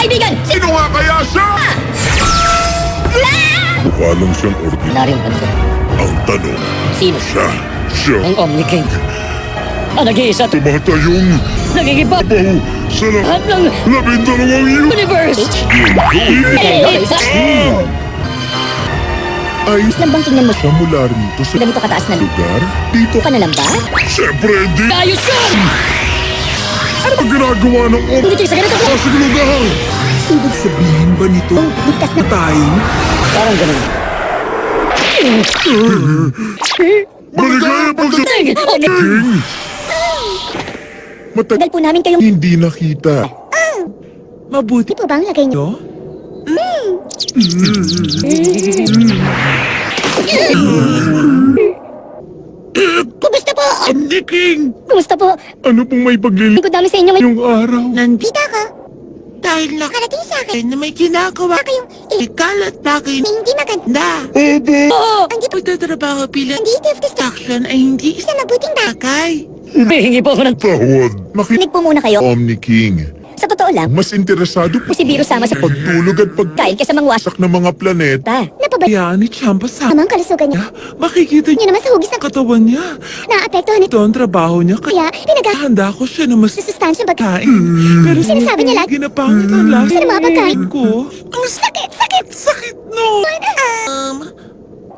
kaibigan! Sino nga kaya siya? Mukha lang siyang Ordinaryong banso. Ang tanong, Sino? siya, Ang Omni King. Ang nag-iisa at tumatayong nagigibab baho sa lahat ng 12 universe! Ayos Nang bang tingnan mo siya mula rito sa ganito kataas na lugar? Dito ka na lang ba? Siyempre hindi! Ayos yun! Ano ba ginagawa ng Hindi kayo sa ganito ko! sa lugar? Ibig sabihin ba nito? Ligtas na Tayo? parang ganun. Maligaya pagdating! King! Tagal po namin kayong... Hindi nakita. Mabuti po ba ang lagay niyo? no? Kumusta po? Omni King! Kumusta po? Ano pong may paglilingkod Lingkod namin sa inyo ngayon. yung araw? Nandito ako. dahil nakarating sa akin na may ginagawa Kayong ikalat bagay na hindi maganda. Opo! Ang dito pagtatrabaho bilang native to action ay hindi sa mabuting ba? bagay. Hihingi po ako ng... Tawad. Makinig po muna kayo. Omni King. Sa totoo lang, Mas interesado po si Biro sama sa pagtulog at kain kaysa mga wasak pagsak ng mga planeta. Napabay Kaya ni Champa sa naman kalusugan niya. makikita niya Niya naman sa hugis ng katawan niya. naapektuhan Ito ang trabaho niya kaya Kaya handa ko siya na mas sustansya bag... kain. Pero Sinasabi niya lahat. ginapangit ang lasa Sa mga pagkain. ko. Ang sakit! Sakit! Sakit no!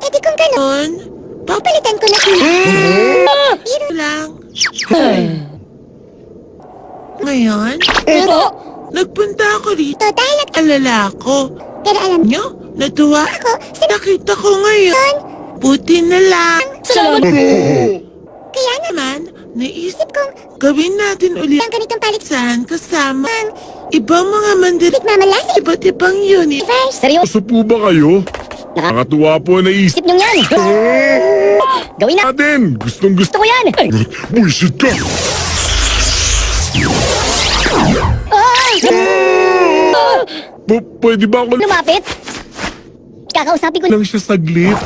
Eh di kung gano'n, papalitan ko na Ito lang. Ngayon, Pero, nagpunta ako rito. dahil Alala ko. pero alam Nyo, natuwa ako, nakita ko ngayon. Buti na lang. salamat Kaya naman, naisip kong gawin natin ulit ang ganitong palit saan kasama ibang mga mandirigma mamalas iba't ibang unit. Seryoso? Gusto po ba kayo? Nakakatuwa po na isip Isip nyo yan! Gawin na! natin. Gustong gusto. Gusto ko yan! Buisit ka! Ay! Pwede ba ako Lumapit! Kakausapin ko lang siya saglit?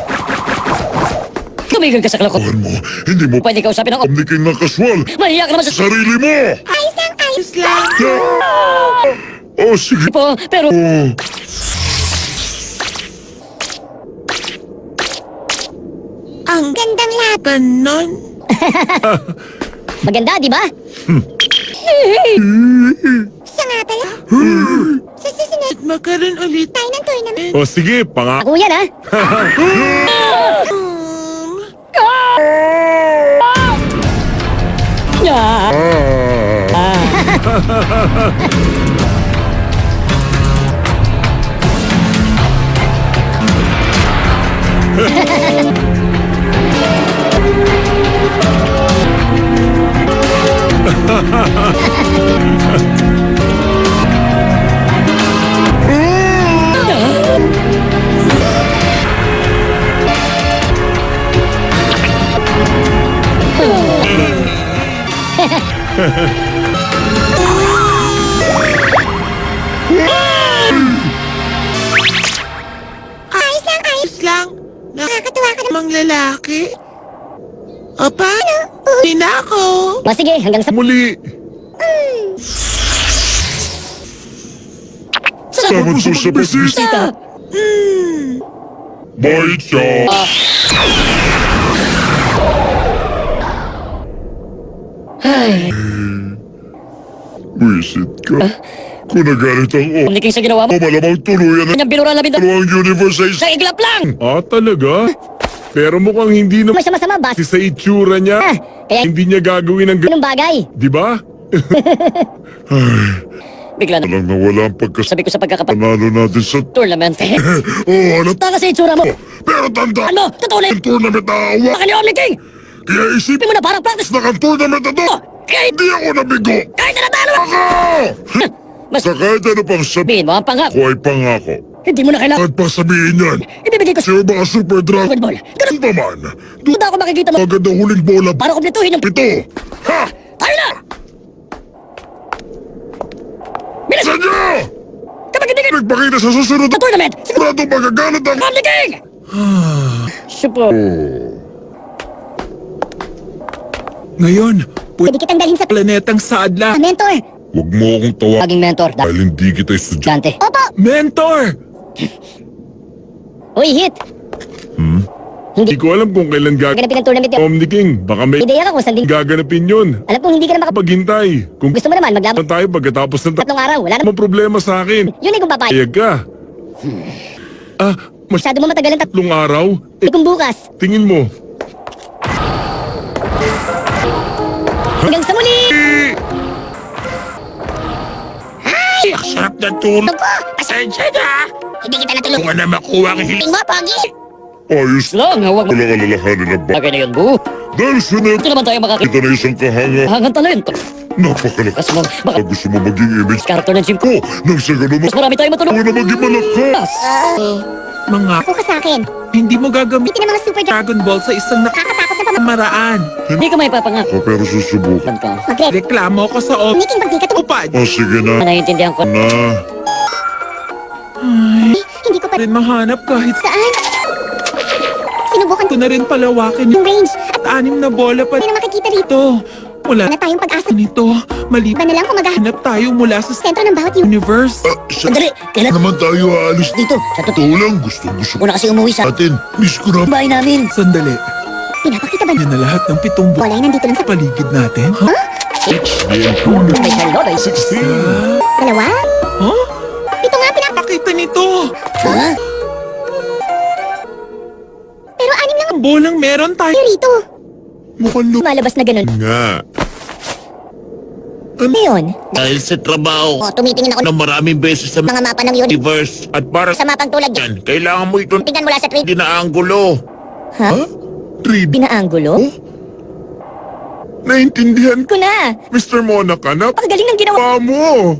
Tumigil ka sa klakot! Kawan mo, hindi mo Pwede kausapin ang... Omni King na kaswal. Mahiya ka naman sa... Sarili mo! Ayos lang! Ayos lang. Oh, sige Po, pero... po. Ang gandang laban nun. Maganda, di ba? Siya nga pala. Sa susunod, At magkaroon ulit tayo ng tournament. Oh, sige, Ako yan, ha? Ayos lang. Nakakatawa ka namang lalaki. O paano? Uwi na ako. O sige, hanggang sa... Muli. Salamat po sa pagbisita. Bye, siya. Buisit ka. Kung nagalit ang Omni King sa ginawa mo. malamang tuluyan Kanyang binura na bintang... ang universe ay Sa iglap lang! Ah, talaga? Pero mukhang hindi naman Masama-sama, bas. sa itsura niya. Kaya Hindi niya gagawin ang ganung bagay. di ba? Bigla na... Walang nawala ang Sabi ko sa pagkakapag... pagkapanalo natin sa... Tournament. Oh, ano? Taka sa itsura mo. Pero tanda! Ano? Totoo na Ang tournament na awa! Baka ni Omni King! Kaya isipin Hindi mo na parang practice. na ang tournament na to! Kahit... Hindi ako nabigo! Kahit na natalo mo! Ako! Mas... Sa kahit ano pang sabihin Sabihin mo ang pangako. ko ay pangako. Hindi mo na kailangan... At pa sabihin yan, Ibibigay ko sa... sino ba ang super drug? Football. Ganun Pa man, Doon ako makikita mo agad ang huling bola. para kumpletuhin yung... Pito! Ha! Tayo na! Bilis! Sa niyo! Kapag hindi ka... Nagpakita sa susunod Sa tournament! Siguro... Sigurado magagalit ang... Omni King! Super. Ngayon, Pwede kitang dalhin sa... planetang Saadla. Mentor! Huwag mo akong tawa Maging mentor. dahil hindi kita estudyante. Dante. Opo! Mentor! Uy, hit! Hindi ko alam kung kailan Ganapin ang tournament yun. Omni King. Baka may Ideya ka kung saan din. gaganapin yun. Alam kong hindi ka na Paghintay. Kung Gusto mo naman maglaban tayo pagkatapos ng tatlong araw. Wala naman. Ano problema sa akin? Yun ay kung papayag. Ayag ka. Masyado mo matagal ang Tatlong araw? kung bukas. Tingin mo. Hanggang sa muli! Ay, ang sarap na tulog. Ako! Pasensya na! Hindi kita natulog. Kung ano makuha ang Tingin mo, Pogi! Ayos Lang, hawag mo. Walang alalahanin na ba? Bagay na yun, bu. Dahil sunod, Ito naman tayo makakita. kita na isang kahanga. Hangang talento. Napakalakas. Kas mo, baka Pag gusto mo maging image character ng gym ko. ko, nang sa ganun Mas marami tayong matulog. ako na maging malakas. Mga Ako ka sa akin. hindi mo gagamitin Bitin ang mga super Dragon Ball sa isang nakakatakot na nakamaraan. Hindi ka may papangako. Pero susubukan. Ka. Mag-red. Reklamo ko sa Niking pag di ka upad. O sige na. Naiintindihan ko. Na. Hindi ko pa Rin mahanap kahit saan. Sinubukan ko na rin palawakin yung range at at 6 na bola pa hindi na makikita rito. dito. Wala Na tayong pag-asa. nito. Maliban Iba na lang kung maghahanap hanap tayo mula sa sentro ng bawat universe. Sandali, kailan naman tayo aalis dito? Sa totoo. Totoo lang, gusto Una kasi umuwi sa atin. Miss ko na. bahay namin. Sandali. Pinapakita ba Yan na lahat ng 7 wala yung nandito lang sa paligid natin. May hello, may 16. dalawa? Huh? Ito nga Pakita nito. Ha? pero anim lang Ang bolang meron tayo. rito. Mukhang Malabas na ganun. nga. Ngayon, Dahil sa trabaho o tumitingin ako na maraming beses sa ng mga mapa ng universe at para sa mapang tulad yan. yan, kailangan mo itong Tingnan mula sa 3D. dinaanggulo. Ha? 3D. Pinaanggulo? Naintindihan Ko na. Mr. Monaka na Paggaling ng ginawa. pa mo.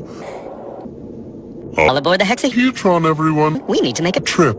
All aboard the Hexy. Hutron, everyone. We need to make a Trip.